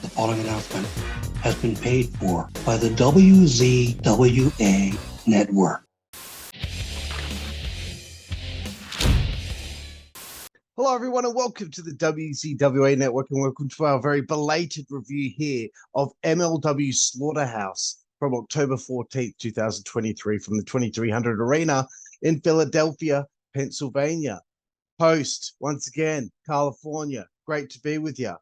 The following announcement has been paid for by the WZWA Network. Hello, everyone, and welcome to the WZWA Network, and welcome to our very belated review here of MLW Slaughterhouse from October 14th, 2023, from the 2300 Arena in Philadelphia, Pennsylvania. Host, once again, Karlifornia. Great to be with you.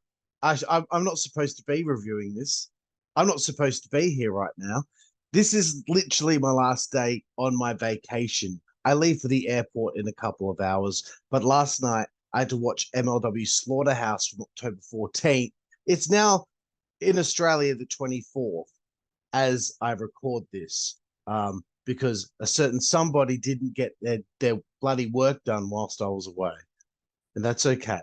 I'm not supposed to be reviewing this. I'm not supposed to be here right now. This is literally my last day on my vacation. I leave for the airport in a couple of hours, but last night I had to watch MLW Slaughterhouse from October 14th. It's now in Australia the 24th as I record this, because a certain somebody didn't get their bloody work done whilst I was away. And that's okay.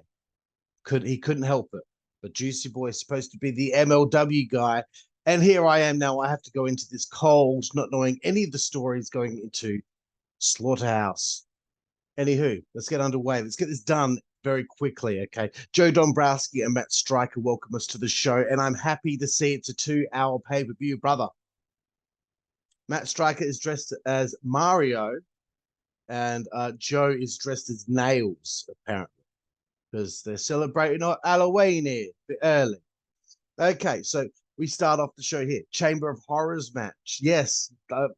He couldn't help it. But Jooseyboy is supposed to be the MLW guy. And here I am now. I have to go into this cold, not knowing any of the stories going into Slaughterhouse. Anywho, let's get underway. Let's get this done very quickly, okay? Joe Dombrowski and Matt Stryker welcome us to the show, and I'm happy to see it's a 2-hour pay-per-view, brother. Matt Stryker is dressed as Mario, and Joe is dressed as Nails, apparently, because they're celebrating Halloween here, a bit early. Okay, so we start off the show here. Chamber of Horrors match. Yes,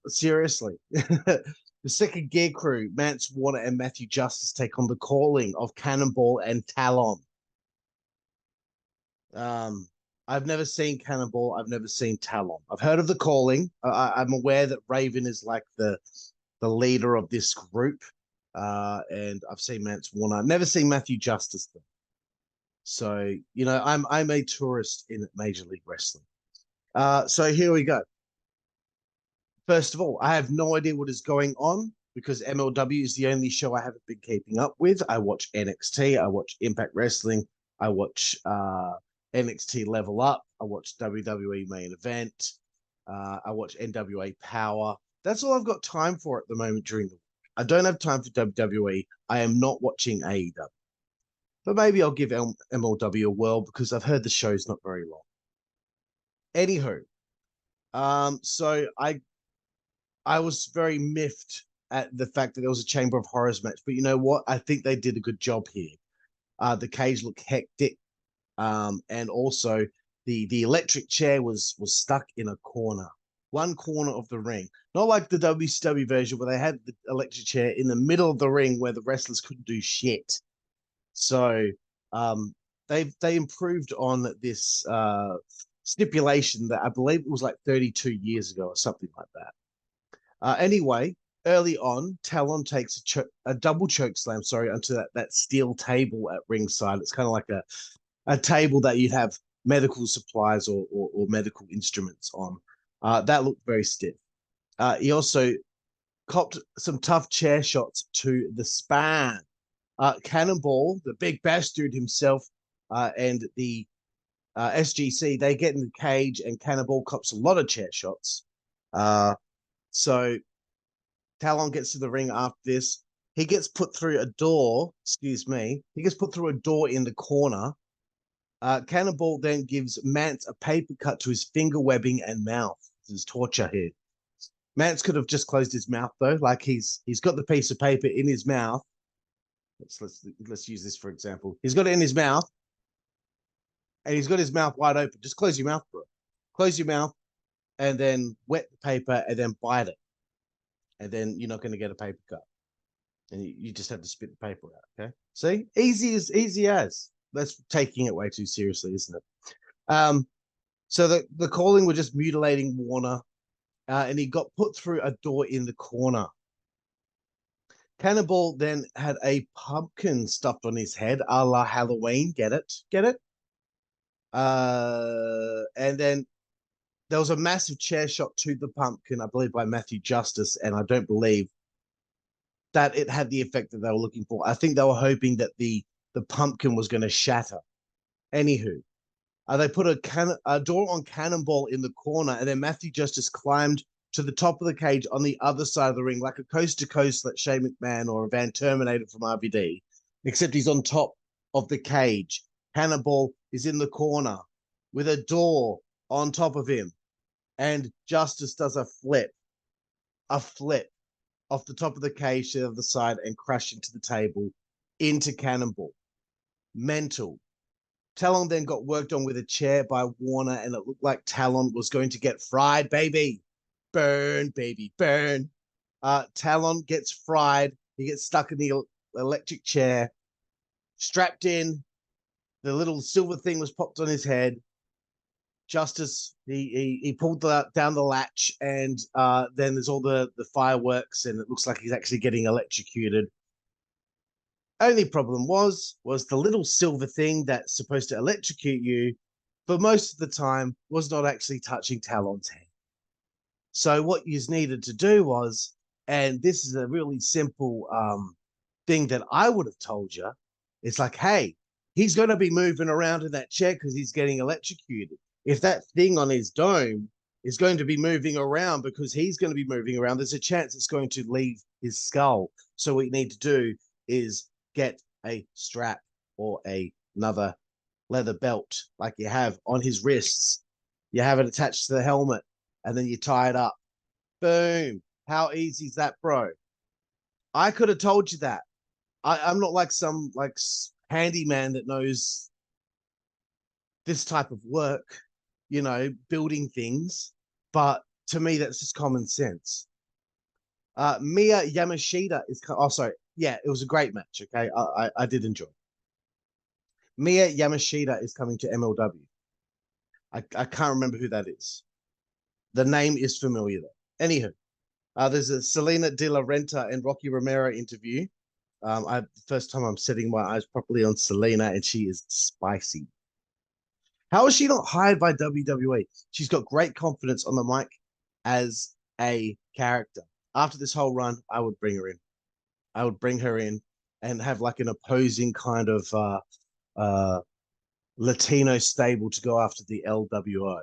seriously. The second gear crew, Mance, Warner, and Matthew Justice take on the calling of Cannonball and Talon. I've never seen Cannonball. I've never seen Talon. I've heard of the calling. I'm aware that Raven is like the leader of this group. And I've seen Mance Warner. I've never seen Matthew Justice though. So, you know, I'm a tourist in Major League Wrestling. So here we go. First of all, I have no idea what is going on because MLW is the only show I haven't been keeping up with. I watch NXT, I watch Impact Wrestling, I watch NXT Level Up, I watch WWE Main Event, I watch NWA Power. That's all I've got time for at the moment during the week. I don't have time for WWE. I am not watching AEW. But maybe I'll give MLW a whirl because I've heard the show's not very long. Anywho, so I was very miffed at the fact that there was a Chamber of Horrors match, but you know what? I think they did a good job here. The cage looked hectic, and also the electric chair was stuck in a corner, one corner of the ring, not like the WCW version where they had the electric chair in the middle of the ring where the wrestlers couldn't do shit. So they improved on this stipulation that I believe it was like 32 years ago or something like that. Anyway, early on, Talon takes a double choke slam, onto that steel table at ringside. It's kind of like a table that you'd have medical supplies or medical instruments on. That looked very stiff. He also copped some tough chair shots to the spine. Cannonball, the big bastard himself, and the SGC, they get in the cage, and Cannonball cops a lot of chair shots. So Talon gets to the ring after this. He gets put through a door. Excuse me. He gets put through a door in the corner. Cannonball then gives Mance a paper cut to his finger webbing and mouth. This is torture here. Mance could have just closed his mouth though. Like he's got the piece of paper in his mouth. Let's use this for example. He's got it in his mouth, and he's got his mouth wide open. Just close your mouth, bro. Close your mouth, and then wet the paper, and then bite it. And then you're not going to get a paper cut. And you just have to spit the paper out, okay? See? Easy as. That's taking it way too seriously, isn't it? So the calling were just mutilating Warner, and he got put through a door in the corner. Cannonball then had a pumpkin stuffed on his head, a la Halloween. Get it? Get it? And then there was a massive chair shot to the pumpkin, I believe, by Matthew Justice, and I don't believe that it had the effect that they were looking for. I think they were hoping that the pumpkin was going to shatter. Anywho, they put a door on Cannonball in the corner, and then Matthew Justice climbed to the top of the cage on the other side of the ring, like a coast-to-coast like Shane McMahon or a Van Terminator from RVD, except he's on top of the cage. Cannonball is in the corner. with a door on top of him. And Justice does a flip off the top of the cage to the other side and crash into the table, into Cannonball. Mental. Talon then got worked on with a chair by Warner, and it looked like Talon was going to get fried, baby. Burn, baby, burn. Talon gets fried. He gets stuck in the electric chair, strapped in. The little silver thing was popped on his head. Justice, he pulled down the latch, and then there's all the fireworks, and it looks like he's actually getting electrocuted. Only problem was the little silver thing that's supposed to electrocute you, for most of the time, was not actually touching Talon's head. So what you needed to do was, and this is a really simple thing that I would have told you, it's like, hey, he's going to be moving around in that chair because he's getting electrocuted. If that thing on his dome is going to be moving around because he's going to be moving around, there's a chance it's going to leave his skull. So what you need to do is get a strap or another leather belt like you have on his wrists. You have it attached to the helmet, and then you tie it up. Boom. How easy is that, bro? I could have told you that. I'm not like some handyman that knows this type of work, building things. But to me, that's just common sense. Mia Yamashita is... Oh, sorry. Yeah, it was a great match, okay? I did enjoy it. Mia Yamashita is coming to MLW. I can't remember who that is. The name is familiar, though. Anywho, there's a Salina de la Renta and Rocky Romero interview. The first time I'm setting my eyes properly on Salina, and she is spicy. How is she not hired by WWE? She's got great confidence on the mic as a character. After this whole run, I would bring her in. I would bring her in and have like an opposing kind of Latino stable to go after the LWO.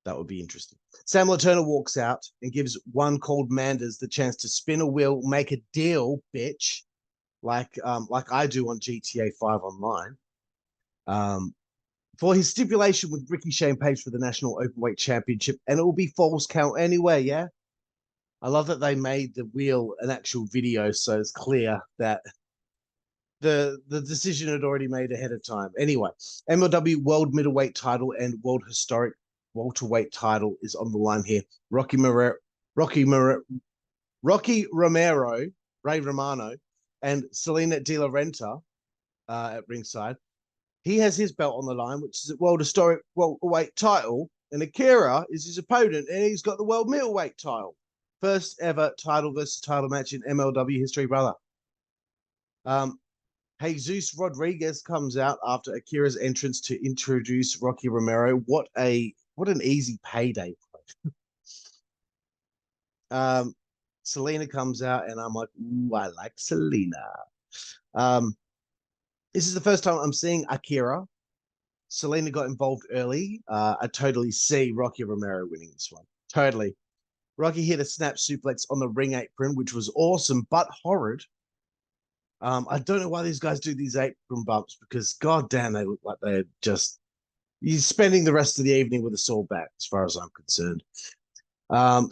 That would be interesting. Sam Turner walks out and gives one called Manders the chance to spin a wheel, make a deal, bitch, like I do on GTA 5 Online. For his stipulation with Rickey Shane Page for the National Openweight Championship, and it will be falls count anyway, yeah? I love that they made the wheel an actual video, so it's clear that the decision had already made ahead of time. Anyway, MLW World Middleweight title and World Historic Welterweight title is on the line here. Rocky Romero, Ray Romano, and Salina de la Renta at ringside. He has his belt on the line, which is a World Historic Welterweight title, and AKIRA is his opponent, and he's got the World Middleweight title. First ever title versus title match in MLW history, brother. Jesus Rodriguez comes out after AKIRA's entrance to introduce Rocky Romero. What an easy payday. Salina comes out, and I'm like, ooh, I like Salina. This is the first time I'm seeing AKIRA. Salina got involved early. I totally see Rocky Romero winning this one. Totally. Rocky hit a snap suplex on the ring apron, which was awesome, but horrid. I don't know why these guys do these apron bumps, because goddamn, they look like they're just... You're spending the rest of the evening with a sore back, as far as I'm concerned.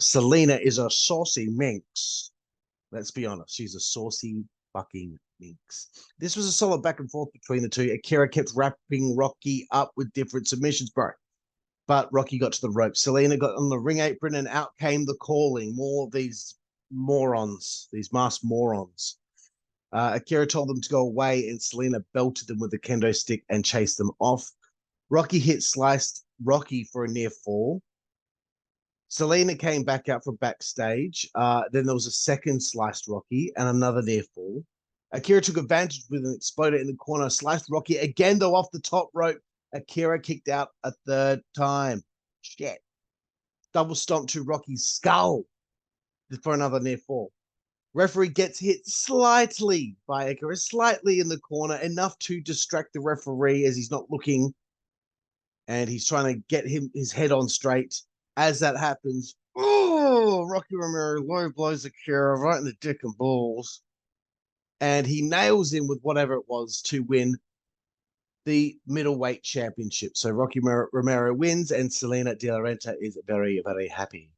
Salina is a saucy minx. Let's be honest. She's a saucy fucking minx. This was a solid back and forth between the two. AKIRA kept wrapping Rocky up with different submissions, bro. But Rocky got to the rope. Salina got on the ring apron, and out came the calling. More of these morons, these masked morons. AKIRA told them to go away, and Salina belted them with a kendo stick and chased them off. Rocky sliced Rocky for a near fall. Salina came back out from backstage. Then there was a second sliced Rocky and another near fall. AKIRA took advantage with an exploder in the corner, sliced Rocky again, though off the top rope. AKIRA kicked out a third time. Shit. Double stomp to Rocky's skull for another near fall. Referee gets hit slightly by AKIRA, slightly in the corner, enough to distract the referee as he's not looking, and he's trying to get his head on straight. As that happens, oh, Rocky Romero low blows AKIRA right in the dick and balls, and he nails him with whatever it was to win the middleweight championship. So Rocky Romero wins, and Salina de la Renta is very, very happy.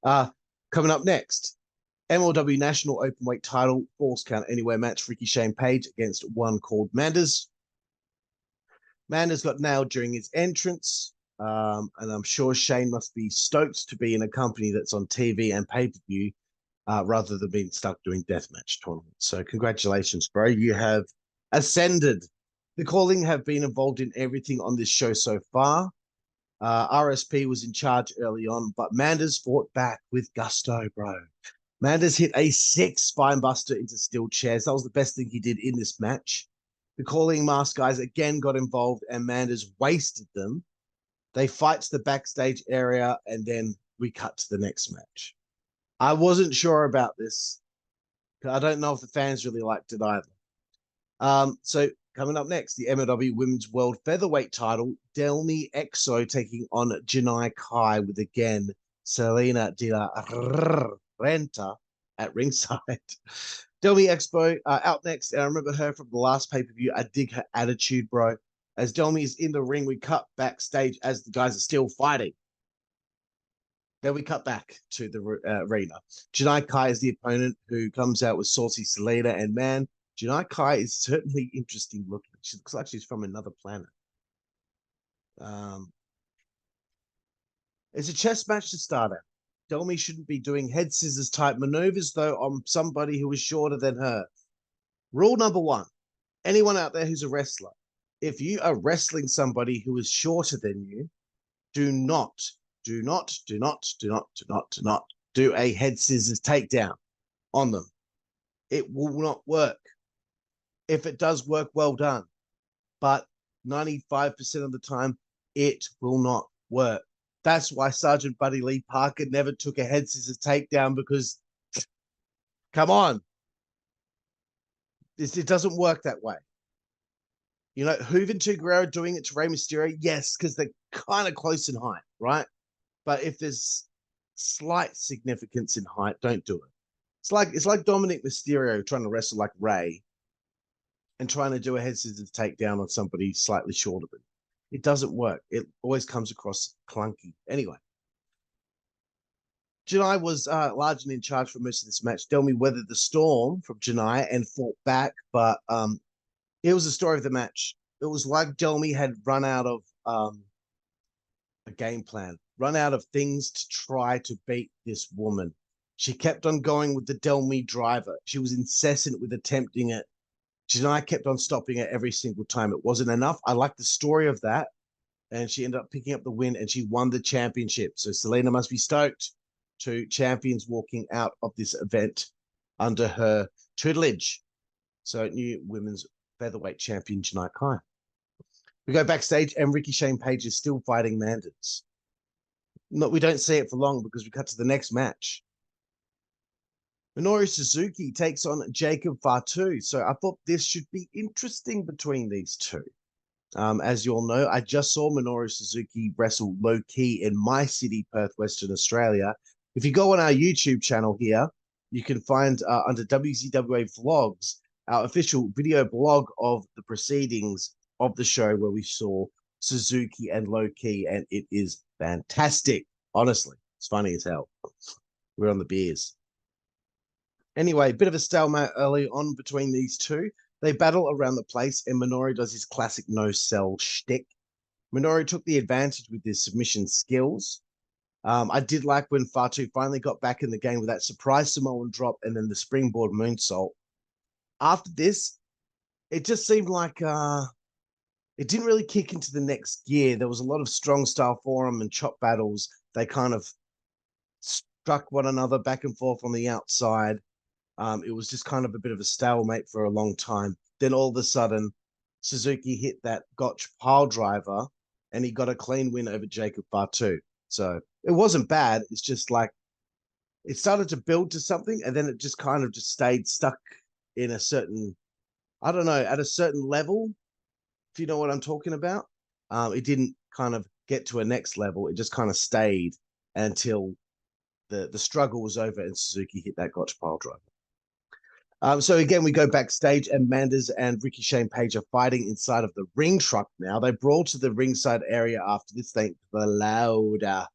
Coming up next, MLW National Openweight title, Falls Count Anywhere match, Rickey Shane Page against one called Manders. Manders got nailed during his entrance, and I'm sure Shane must be stoked to be in a company that's on TV and pay-per-view rather than being stuck doing deathmatch tournaments. So congratulations, bro. You have ascended. The calling have been involved in everything on this show so far. RSP was in charge early on, but Manders fought back with gusto, bro. Manders hit a 6 spinebuster into steel chairs. That was the best thing he did in this match. The calling mask guys again got involved, and Manders wasted them. They fight to the backstage area, and then we cut to the next match. I wasn't sure about this. I don't know if the fans really liked it either. So coming up next, the MLW Women's World Featherweight title, Delmi EXO taking on Janai Kai with, again, Salina de la Renta at ringside. Delmi Expo out next, and I remember her from the last pay-per-view. I dig her attitude, bro. As Delmi is in the ring, we cut backstage as the guys are still fighting. Then we cut back to the arena. Janai Kai is the opponent, who comes out with Saucy Salina, and man, Janai Kai is certainly interesting looking. She looks like she's from another planet. It's a chess match to start out. Delmi shouldn't be doing head scissors type maneuvers, though, on somebody who is shorter than her. Rule number 1, anyone out there who's a wrestler, if you are wrestling somebody who is shorter than you, do not do a head scissors takedown on them. It will not work. If it does work, well done. But 95% of the time, it will not work. That's why Sergeant Buddy Lee Parker never took a head scissors takedown, because, come on, it doesn't work that way. You know, Juventud Guerrero doing it to Rey Mysterio, yes, because they're kind of close in height, right? But if there's slight significance in height, don't do it. It's like Dominic Mysterio trying to wrestle like Rey and trying to do a head scissors takedown on somebody slightly shorter than him. It doesn't work. It always comes across clunky. Anyway, Janai was largely in charge for most of this match. Delmi weathered the storm from Janai and fought back, but it was the story of the match. It was like Delmi had run out of a game plan, run out of things to try to beat this woman. She kept on going with the Delmi driver. She was incessant with attempting it. Janai kept on stopping it every single time. It wasn't enough. I like the story of that. And she ended up picking up the win, and she won the championship. So Salina must be stoked. 2 champions walking out of this event under her tutelage. So new women's featherweight champion Janai Kai. We go backstage, and Rickey Shane Page is still fighting Manders. No, we don't see it for long, because we cut to the next match. Minoru Suzuki takes on Jacob Fatu. So I thought this should be interesting between these two. As you all know, I just saw Minoru Suzuki wrestle low-key in my city, Perth, Western Australia. If you go on our YouTube channel here, you can find under WZWA Vlogs, our official video blog of the proceedings of the show, where we saw Suzuki and low-key, and it is fantastic. Honestly, it's funny as hell. We're on the beers. Anyway, bit of a stalemate early on between these two. They battle around the place, and Minoru does his classic no-sell shtick. Minoru took the advantage with his submission skills. I did like when Fatu finally got back in the game with that surprise Samoan drop and then the springboard moonsault. After this, it just seemed like it didn't really kick into the next gear. There was a lot of strong style forearm and chop battles. They kind of struck one another back and forth on the outside. It was just kind of a bit of a stalemate for a long time. Then all of a sudden, Suzuki hit that gotch pile driver, and he got a clean win over Jacob Fatu. So it wasn't bad. It's just like it started to build to something, and then it just kind of just stayed stuck in a certain, I don't know, at a certain level, if you know what I'm talking about. It didn't kind of get to a next level. It just kind of stayed until the struggle was over and Suzuki hit that gotch pile driver. So again, we go backstage, and Manders and Ricky Shane Page are fighting inside of the ring truck now. They brawl to the ringside area after this, thank the louder.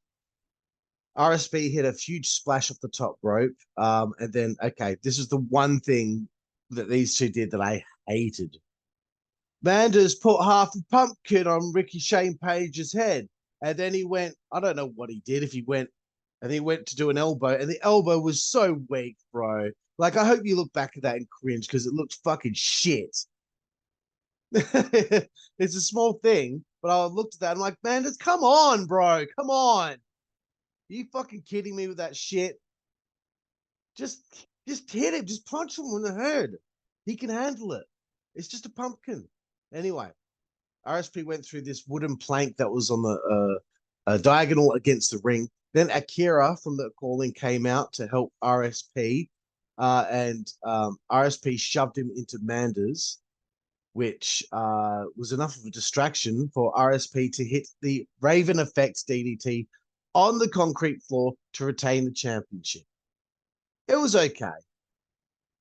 RSP hit a huge splash off the top rope. And then, okay, this is the one thing that these two did that I hated. Manders put half a pumpkin on Ricky Shane Page's head. And then he went, I don't know what he did, if he went, and he went to do an elbow, and the elbow was so weak, bro. Like, I hope you look back at that and cringe, because it looked fucking shit. It's a small thing, but I looked at that and I'm like, Manders, come on, bro. Come on. Are you fucking kidding me with that shit? Just hit him. Just punch him in the head. He can handle it. It's just a pumpkin. Anyway, RSP went through this wooden plank that was on the diagonal against the ring. Then AKIRA from the calling came out to help RSP, and RSP shoved him into Manders, which was enough of a distraction for RSP to hit the Raven Effect DDT on the concrete floor to retain the championship. It was okay.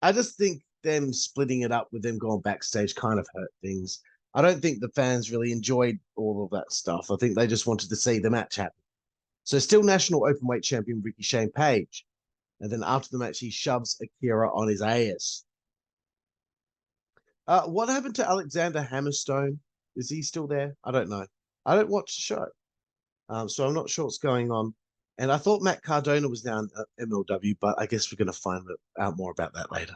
I just think them splitting it up with them going backstage kind of hurt things. I don't think the fans really enjoyed all of that stuff. I think they just wanted to see the match happen. So still national openweight champion Ricky Shane Page. And then after the match, he shoves AKIRA on his ass. What happened to Alexander Hammerstone? Is he still there? I don't know. I don't watch the show. So I'm not sure what's going on. And I thought Matt Cardona was down at MLW, but I guess we're going to find out more about that later.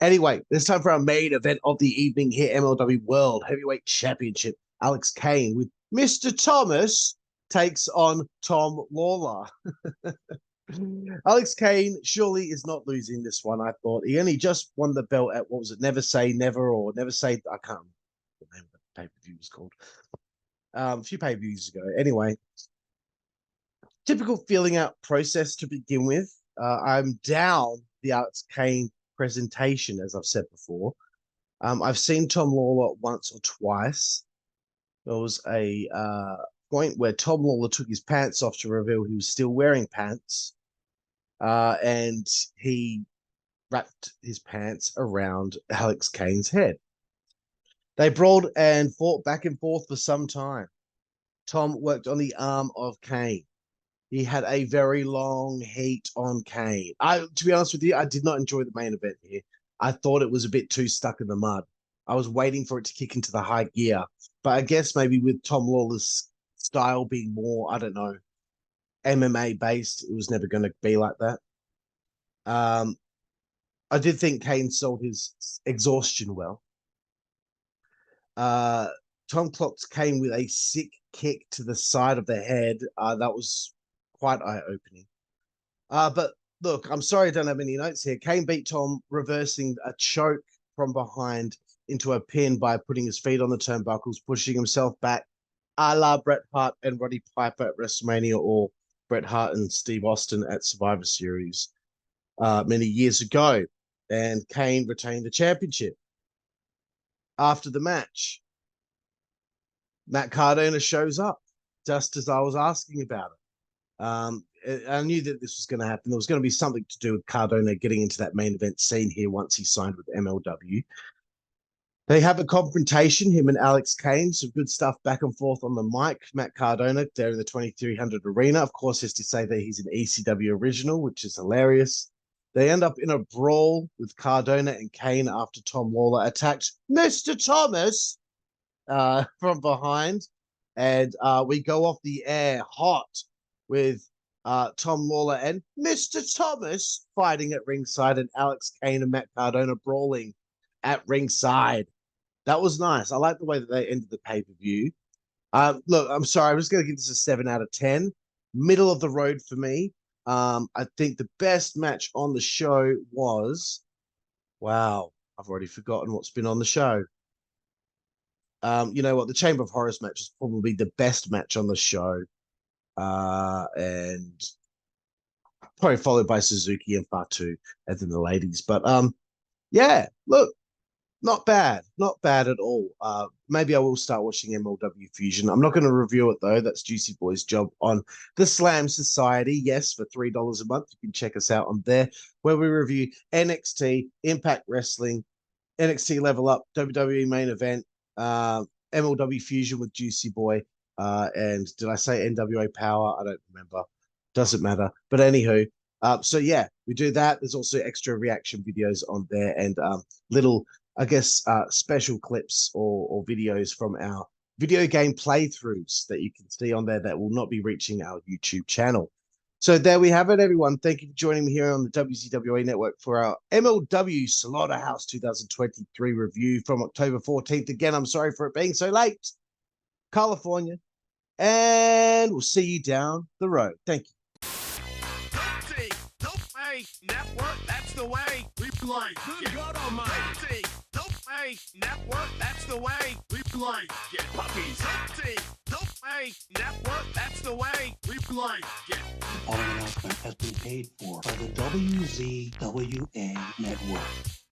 Anyway, it's time for our main event of the evening here, MLW World Heavyweight Championship. Alex Kane with Mr. Thomas takes on Tom Lawlor. Alex Kane surely is not losing this one, I thought. He only just won the belt at, what was it, Never Say Never, or Never Say, I can't remember what the name of the pay-per-view was called. A few pay-per-views ago. Anyway, typical feeling out process to begin with. I'm down the Alex Kane presentation, as I've said before. I've seen Tom Lawlor once or twice. There was a point where Tom Lawlor took his pants off to reveal he was still wearing pants, and he wrapped his pants around Alex Kane's head. They brawled and fought back and forth for some time. Tom worked on the arm of Kane. He had a very long heat on Kane. To be honest with you, I did not enjoy the main event here. I thought it was a bit too stuck in the mud. I was waiting for it to kick into the high gear. But I guess maybe with Tom Lawlor's style being more, I don't know, MMA based, it was never going to be like that. I did think Kane sold his exhaustion well. Tom clocked Kane with a sick kick to the side of the head. That was quite eye-opening. But look, I'm sorry I don't have any notes here. Kane beat Tom, reversing a choke from behind into a pin by putting his feet on the turnbuckles, pushing himself back, a la Bret Hart and Roddy Piper at WrestleMania, or Bret Hart and Steve Austin at Survivor Series many years ago. And Kane retained the championship. After the match, Matt Cardona shows up, just as I was asking about it. I knew that this was going to happen. There was going to be something to do with Cardona getting into that main event scene here once he signed with MLW. They have a confrontation, him and Alex Kane, some good stuff back and forth on the mic. Matt Cardona there in the 2300 arena, of course, has to say that he's an ECW original, which is hilarious. They end up in a brawl with Cardona and Kane after Tom Lawlor attacked Mr. Thomas from behind. And we go off the air hot with Tom Lawlor and Mr. Thomas fighting at ringside, and Alex Kane and Matt Cardona brawling at ringside. That was nice. I like the way that they ended the pay-per-view. Look, I'm sorry. I'm just going to give this a 7 out of 10. Middle of the road for me. I think the best match on the show was... Wow, I've already forgotten what's been on the show. You know what? The Chamber of Horrors match is probably the best match on the show. And probably followed by Suzuki and Fatu, and then the ladies. But yeah, look, not bad at all. Maybe I will start watching MLW Fusion. I'm not going to review it though. That's Jooseyboy's job on the Slam Society. Yes, for $3 a month, you can check us out on there, where we review NXT, Impact Wrestling, NXT Level Up, WWE Main Event, MLW Fusion with Jooseyboy, and did I say NWA Power? I don't remember. Doesn't matter. But anywho, so yeah, we do that. There's also extra reaction videos on there and little, I guess, special clips or videos from our video game playthroughs that you can see on there that will not be reaching our YouTube channel. So there we have it, everyone. Thank you for joining me here on the WZWA Network for our MLW Slaughterhouse 2023 review from October 14th. Again, I'm sorry for it being so late. Karlifornia. And we'll see you down the road. Thank you. Network, that's the way we play. Good God Almighty. Network, that's the way we play. Get puppies. Network, that's the way we play. Get. The following announcement has been paid for by the WZWA Network.